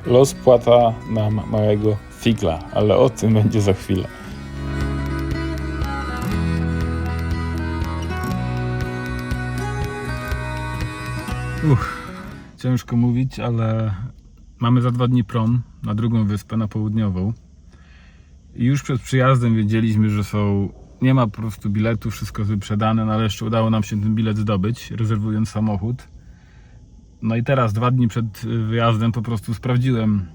Los płata nam małego figla, ale o tym będzie za chwilę. Ciężko mówić, ale mamy za 2 dni prom na drugą wyspę, na południową. I już przed przyjazdem wiedzieliśmy, że nie ma po prostu biletu, wszystko jest wyprzedane. Nareszcie udało nam się ten bilet zdobyć, rezerwując samochód. No i teraz 2 dni przed wyjazdem po prostu sprawdziłem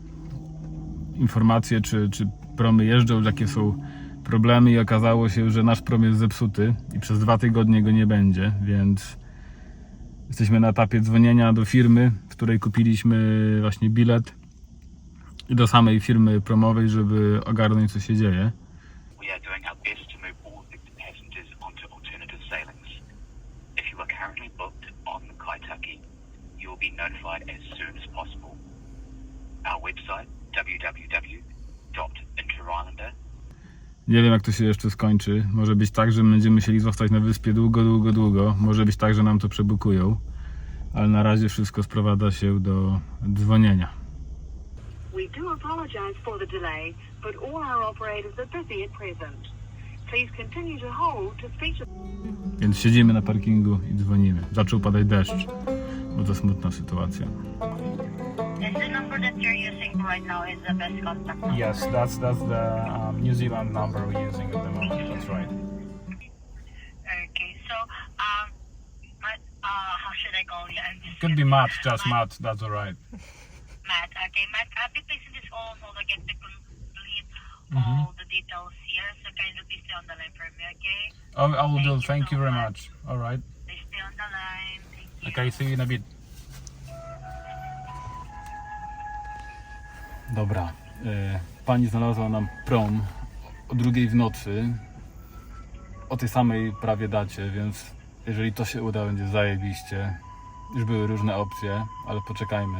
informacje, czy promy jeżdżą, jakie są problemy, i okazało się, że nasz prom jest zepsuty i przez 2 tygodnie go nie będzie, więc jesteśmy na etapie dzwonienia do firmy, w której kupiliśmy właśnie bilet, i do samej firmy promowej, żeby ogarnąć, co się dzieje. We are doing our best to move all affected passengers onto alternative sailings. If you are currently booked on Kaitaki, you will be notified as soon as possible. Our website www.interislander. Nie wiem, jak to się jeszcze skończy. Może być tak, że będziemy musieli zostać na wyspie długo. Może być tak, że nam to przebukują. Ale na razie wszystko sprowadza się do dzwonienia. We do apologize for the delay, but all our operators are busy at present. Please continue to hold to speak to... Więc siedzimy na parkingu i dzwonimy. Zaczął padać deszcz, bo to smutna sytuacja. Is the number that you're using right now is the best contact number? Yes, that's the New Zealand number we're using at the moment. That's right. Okay, so how should I call you? Could be Matt, just Matt. That's all right. Matt. Okay, Matt. I'll be placing this call so I get to complete all the details here. So kindly please stay on the line for me, okay? Oh, I will do. Thank you Thank you so very much. much. All right. Please stay on the line. Thank you. Okay, see you in a bit. Dobra, pani znalazła nam prom o 2 w nocy, o tej samej prawie dacie, więc jeżeli to się uda, będzie zajebiście. Już były różne opcje, ale poczekajmy,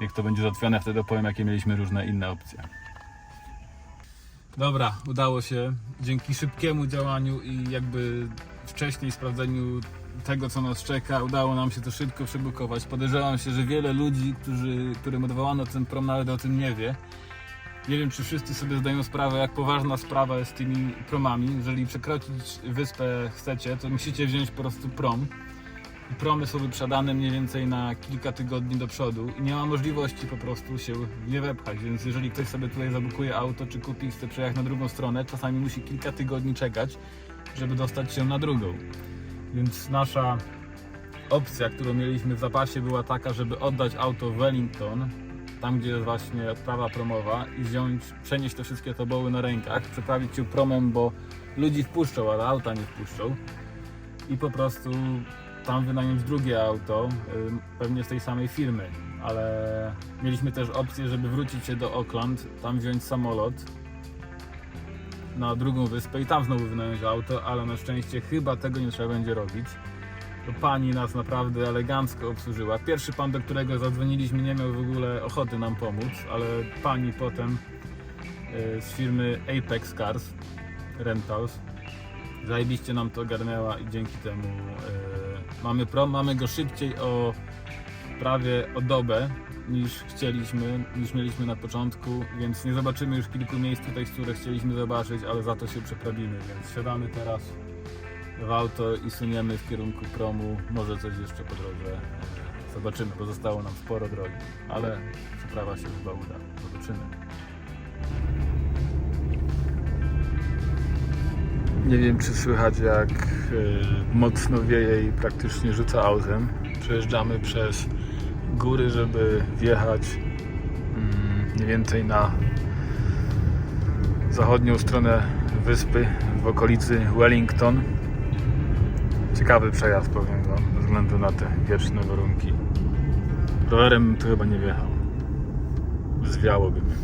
jak to będzie załatwione, wtedy opowiem, jakie mieliśmy różne inne opcje. Dobra, udało się. Dzięki szybkiemu działaniu i jakby wcześniej sprawdzeniu tego, co nas czeka, udało nam się to szybko przebukować. Podejrzewam się, że wiele ludzi, którym odwołano ten prom, nawet o tym nie wie. Nie wiem, czy wszyscy sobie zdają sprawę, jak poważna sprawa jest z tymi promami. Jeżeli przekroczyć wyspę chcecie, to musicie wziąć po prostu prom. I promy są wyprzedane mniej więcej na kilka tygodni do przodu i nie ma możliwości po prostu się nie wepchać, więc jeżeli ktoś sobie tutaj zabukuje auto, czy kupi i chce przejechać na drugą stronę, czasami musi kilka tygodni czekać, żeby dostać się na drugą. Więc nasza opcja, którą mieliśmy w zapasie, była taka, żeby oddać auto w Wellington, tam gdzie jest właśnie odprawa promowa, i przenieść te wszystkie toboły na rękach, przeprawić się promem, bo ludzi wpuszczą, ale auta nie wpuszczą, i po prostu tam wynająć drugie auto, pewnie z tej samej firmy, ale mieliśmy też opcję, żeby wrócić się do Auckland, tam wziąć samolot na drugą wyspę i tam znowu wynająć auto, ale na szczęście chyba tego nie trzeba będzie robić. To pani nas naprawdę elegancko obsłużyła. Pierwszy pan, do którego zadzwoniliśmy, nie miał w ogóle ochoty nam pomóc, ale pani potem z firmy Apex Cars Rentals zajebiście nam to ogarnęła i dzięki temu mamy prom, mamy go szybciej prawie o dobę niż mieliśmy na początku, więc nie zobaczymy już kilku miejsc tutaj, które chcieliśmy zobaczyć, ale za to się przeprawimy, więc siadamy teraz w auto i suniemy w kierunku promu. Może coś jeszcze po drodze zobaczymy, bo zostało nam sporo drogi, ale przeprawa się chyba uda. Zobaczymy. Nie wiem, czy słychać, jak mocno wieje i praktycznie rzuca autem. Przejeżdżamy przez góry, żeby wjechać mniej więcej na zachodnią stronę wyspy, w okolicy Wellington. Ciekawy przejazd, powiem wam, ze względu na te wieczne warunki. Rowerem to chyba nie wjechał. Zwiałoby mnie.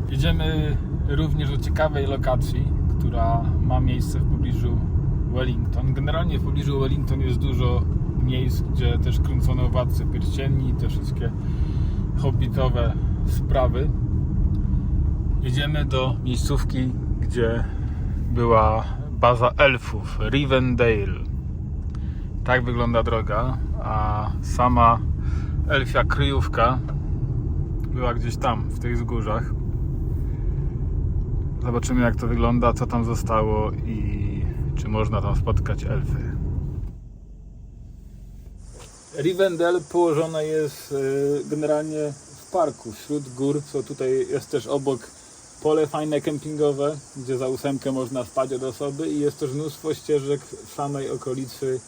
Jedziemy również do ciekawej lokacji, która ma miejsce w pobliżu Wellington. Generalnie w pobliżu Wellington jest dużo miejsc, gdzie też kręcono Władcę Pierścieni i te wszystkie hobbitowe sprawy. Jedziemy do miejscówki, gdzie była baza elfów, Rivendale. Tak wygląda droga, a sama Elfia kryjówka była gdzieś tam, w tych wzgórzach. Zobaczymy, jak to wygląda, co tam zostało i czy można tam spotkać elfy. Rivendell położone jest generalnie w parku, wśród gór, co tutaj jest też obok pole fajne kempingowe, gdzie za 8 można spać od osoby i jest też mnóstwo ścieżek w samej okolicy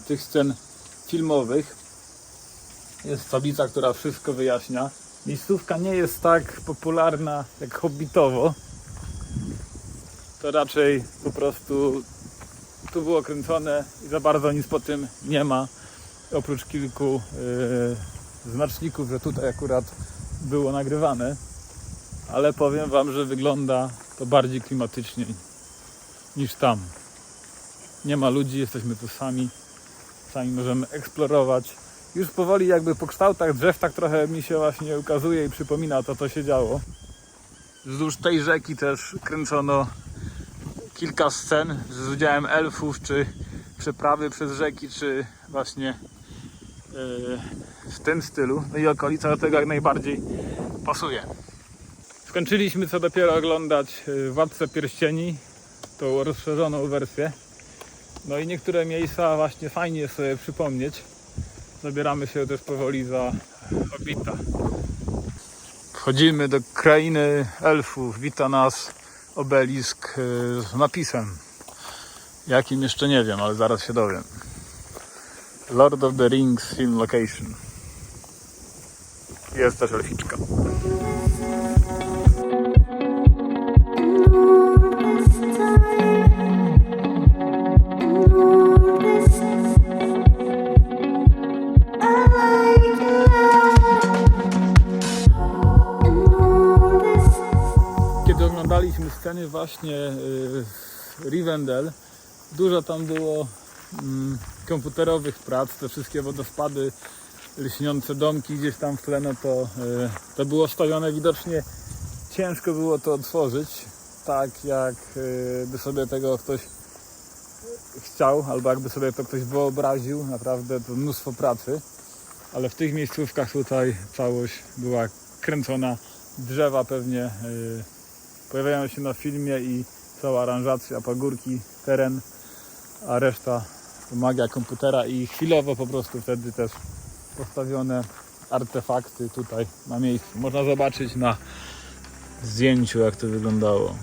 tych scen filmowych. Jest tablica, która wszystko wyjaśnia. Miejscówka nie jest tak popularna jak Hobbitowo. To raczej po prostu tu było kręcone i za bardzo nic po tym nie ma. Oprócz kilku znaczników, że tutaj akurat było nagrywane. Ale powiem wam, że wygląda to bardziej klimatycznie niż tam. Nie ma ludzi, jesteśmy tu sami. Sami możemy eksplorować. Już powoli jakby po kształtach drzew tak trochę mi się właśnie ukazuje i przypomina to, co się działo. Wzdłuż tej rzeki też kręcono kilka scen z udziałem elfów, czy przeprawy przez rzeki, czy właśnie w tym stylu. No i okolica do tego jak najbardziej pasuje. Skończyliśmy co dopiero oglądać Władcę Pierścieni, tą rozszerzoną wersję. No i niektóre miejsca właśnie fajnie sobie przypomnieć. Zabieramy się też powoli za Hobbita. Wchodzimy do krainy elfów. Wita nas obelisk z napisem. Jakim jeszcze nie wiem, ale zaraz się dowiem. Lord of the Rings Film Location. Jest też elficzka. Kiedy oglądaliśmy sceny właśnie z Rivendell, dużo tam było komputerowych prac, te wszystkie wodospady, lśniące domki gdzieś tam w tle, no to było stawione widocznie, ciężko było to otworzyć, tak jak by sobie tego ktoś chciał, albo jakby sobie to ktoś wyobraził, naprawdę to mnóstwo pracy, ale w tych miejscówkach tutaj całość była kręcona, drzewa pewnie pojawiają się na filmie i cała aranżacja, pagórki, teren, a reszta to magia komputera i chwilowo po prostu wtedy też postawione artefakty tutaj na miejscu. Można zobaczyć na zdjęciu, jak to wyglądało.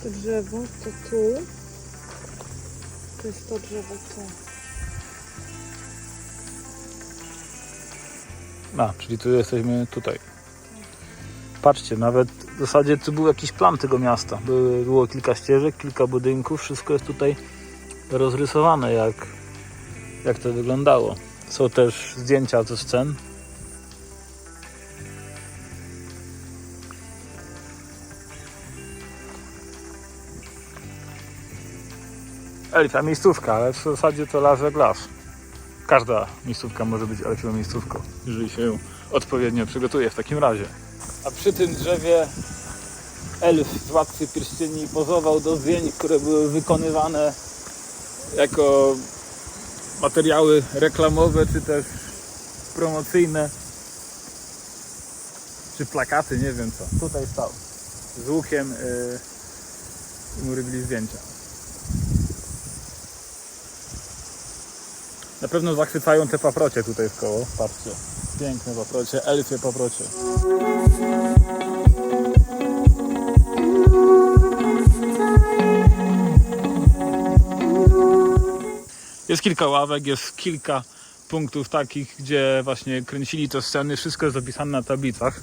To drzewo to tu. To jest to drzewo tu. Czyli tu jesteśmy tutaj. Patrzcie, nawet w zasadzie tu był jakiś plan tego miasta. Było kilka ścieżek, kilka budynków, wszystko jest tutaj rozrysowane, jak to wyglądało. Są też zdjęcia ze scen. Elfia miejscówka, ale w zasadzie to las jak las. Każda miejscówka może być elfią miejscówką, jeżeli się ją odpowiednio przygotuje w takim razie. A przy tym drzewie elf z Władcy Pierścieni pozował do zdjęć, które były wykonywane jako materiały reklamowe, czy też promocyjne, czy plakaty, nie wiem co. Tutaj stał z łukiem i mu robili zdjęcia. Na pewno zachwycają te paprocie tutaj w koło. Patrzcie, piękne paprocie, elfie paprocie. Jest kilka ławek, jest kilka punktów takich, gdzie właśnie kręcili te sceny. Wszystko jest zapisane na tablicach.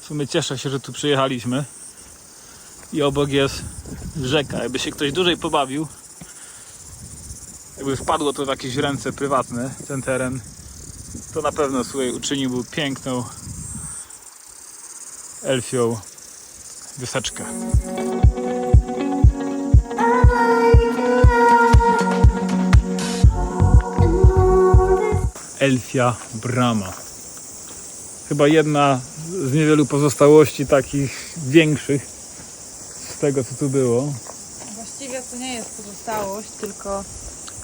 W sumie cieszę się, że tu przyjechaliśmy. I obok jest rzeka. Jakby się ktoś dłużej pobawił, jakby wpadło to w jakieś ręce prywatne, ten teren, to na pewno sobie uczyniłby piękną elfią wyseczkę. Elfia brama. Chyba jedna z niewielu pozostałości takich większych z tego, co tu było. Właściwie to nie jest pozostałość, tylko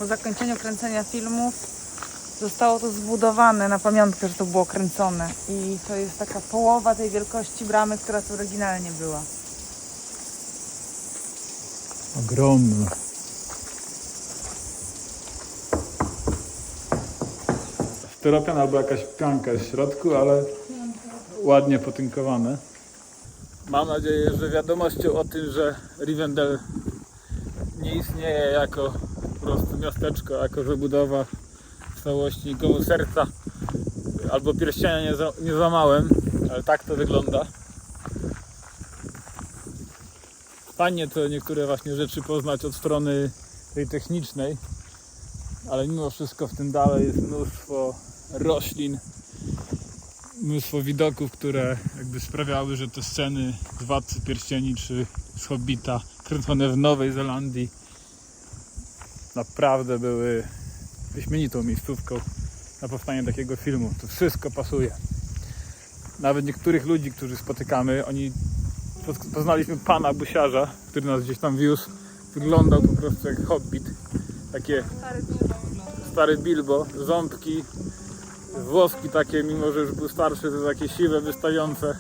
po zakończeniu kręcenia filmów zostało to zbudowane na pamiątkę, że to było kręcone. I to jest taka połowa tej wielkości bramy, która tu oryginalnie była. Ogromny. Styropian albo jakaś pianka w środku, ale ładnie potynkowane. Mam nadzieję, że wiadomością o tym, że Rivendell nie istnieje jako po prostu miasteczko, jako wybudowa w całości nikomu serca albo pierścienia nie złamałem, ale tak to wygląda. Fajnie to niektóre właśnie rzeczy poznać od strony tej technicznej, ale mimo wszystko w tym dalej jest mnóstwo roślin, mnóstwo widoków, które jakby sprawiały, że te sceny z Władcy Pierścieni czy z Hobbita kręcone w Nowej Zelandii naprawdę były wyśmienitą miejscówką na powstanie takiego filmu. To wszystko pasuje. Nawet niektórych ludzi, którzy spotykamy, poznaliśmy pana busiarza, który nas gdzieś tam wiózł. Wyglądał po prostu jak Hobbit. Takie stary Bilbo, ząbki, włoski takie, mimo że już był starszy, to takie siwe, wystające,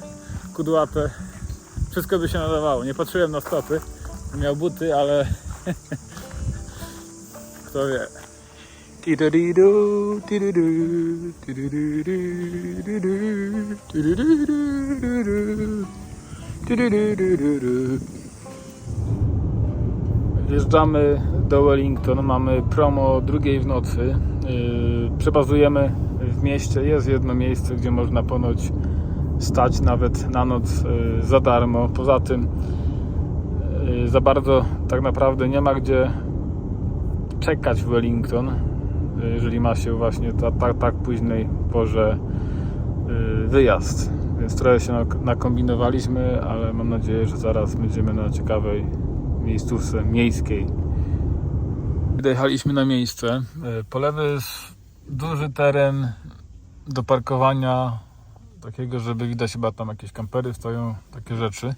kudłate. Wszystko by się nadawało. Nie patrzyłem na stopy, miał buty, ale kto wie. Wjeżdżamy do Wellington, mamy promo drugiej w nocy. Przebazujemy w mieście, jest jedno miejsce, gdzie można ponoć stać nawet na noc za darmo. Poza tym za bardzo tak naprawdę nie ma gdzie czekać w Wellington, jeżeli ma się właśnie tak późnej porze wyjazd. Więc trochę się nakombinowaliśmy, ale mam nadzieję, że zaraz będziemy na ciekawej miejscówce miejskiej. Dojechaliśmy na miejsce. Po lewej jest duży teren do parkowania, takiego, żeby widać, chyba tam jakieś kampery stoją, takie rzeczy.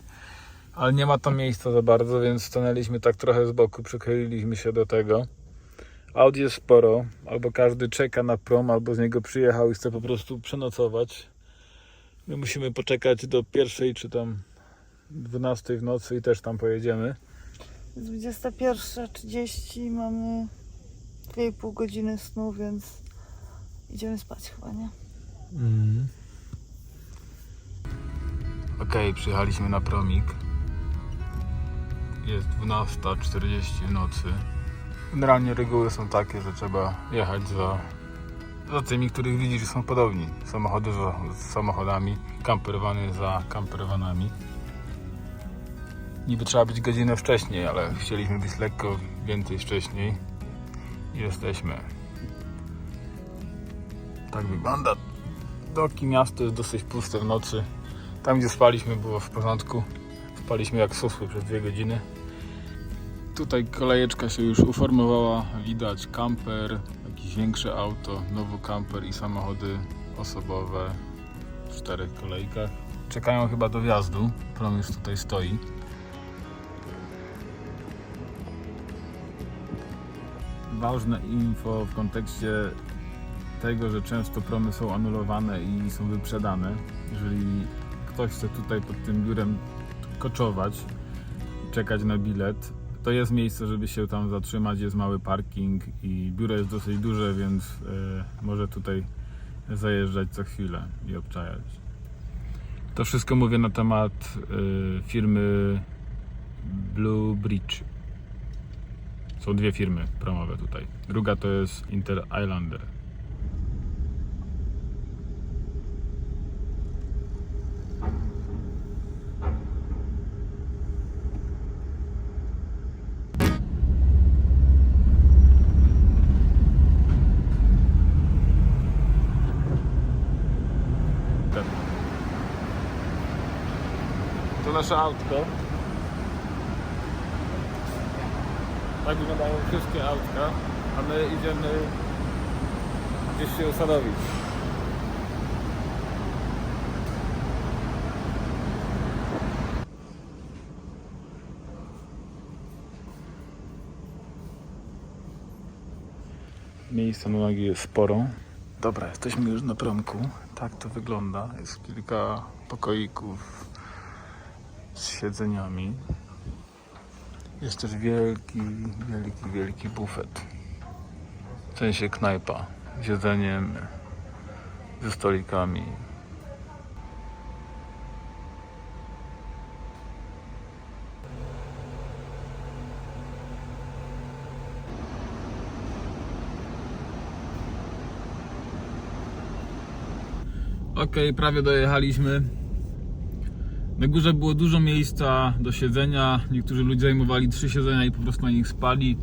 Ale nie ma tam miejsca za bardzo, więc stanęliśmy tak trochę z boku, przychyliliśmy się do tego. Aut jest sporo, albo każdy czeka na prom, albo z niego przyjechał i chce po prostu przenocować. My musimy poczekać do 1 czy tam 12 w nocy i też tam pojedziemy. Jest 21:30, mamy 2,5 godziny snu, więc idziemy spać chyba, nie? Okej, przyjechaliśmy na promik. Jest 12:40 w nocy. Generalnie reguły są takie, że trzeba jechać za tymi, których widzisz, że są podobni. Samochody z samochodami, kamperwany za kamperwanami. Niby trzeba być godzinę wcześniej, ale chcieliśmy być lekko więcej wcześniej. I jesteśmy. Tak wygląda. Doki, miasto jest dosyć puste w nocy. Tam, gdzie spaliśmy, było w porządku. Spaliśmy jak susły przez 2 godziny. Tutaj kolejeczka się już uformowała. Widać kamper, jakieś większe auto, nowy kamper i samochody osobowe w 4 kolejkach. Czekają chyba do wjazdu. Prom już tutaj stoi. Ważne info w kontekście tego, że często promy są anulowane i są wyprzedane. Jeżeli ktoś chce tutaj pod tym biurem koczować i czekać na bilet, to jest miejsce, żeby się tam zatrzymać, jest mały parking i biuro jest dosyć duże, więc może tutaj zajeżdżać co chwilę i obczajać. To wszystko mówię na temat firmy Blue Bridge. Są 2 firmy promowe tutaj. Druga to jest Inter Islander. To nasze autko. Tak wyglądają wszystkie autka, a my idziemy gdzieś się usadowić. Miejsca na nogi jest sporo. Dobra, jesteśmy już na promku. Tak to wygląda. Jest kilka pokoików z siedzeniami. Jest też wielki bufet. W sensie knajpa z jedzeniem, ze stolikami. Okej, prawie dojechaliśmy. Na górze było dużo miejsca do siedzenia. Niektórzy ludzie zajmowali 3 siedzenia i po prostu na nich spali.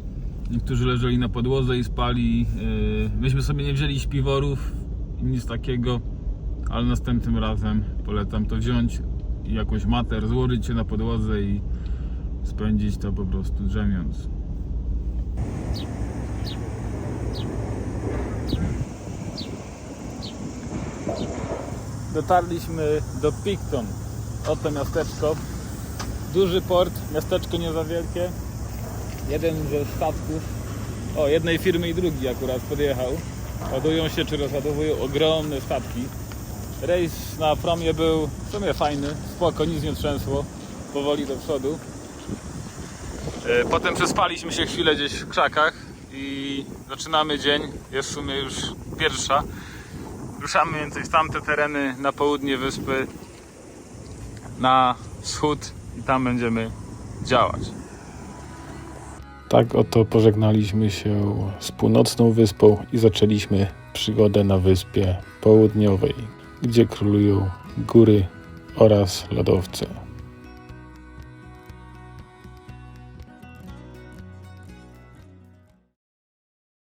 Niektórzy leżeli na podłodze i spali. Myśmy sobie nie wzięli śpiworów i nic takiego, ale następnym razem polecam to wziąć i jakąś matę, złożyć się na podłodze i spędzić to po prostu drzemiąc. Dotarliśmy do Picton. Oto miasteczko. Duży port, miasteczko nie za wielkie. Jeden ze statków, jednej firmy i drugi akurat podjechał. Ładują się czy rozładowują ogromne statki. Rejs na promie był w sumie fajny, spoko, nic nie trzęsło. Powoli do przodu. Potem przespaliśmy się chwilę gdzieś w krzakach i zaczynamy dzień. Jest w sumie już pierwsza. Ruszamy więcej w tamte tereny, na południe wyspy, na wschód i tam będziemy działać. Tak oto pożegnaliśmy się z północną wyspą i zaczęliśmy przygodę na wyspie południowej, gdzie królują góry oraz lodowce.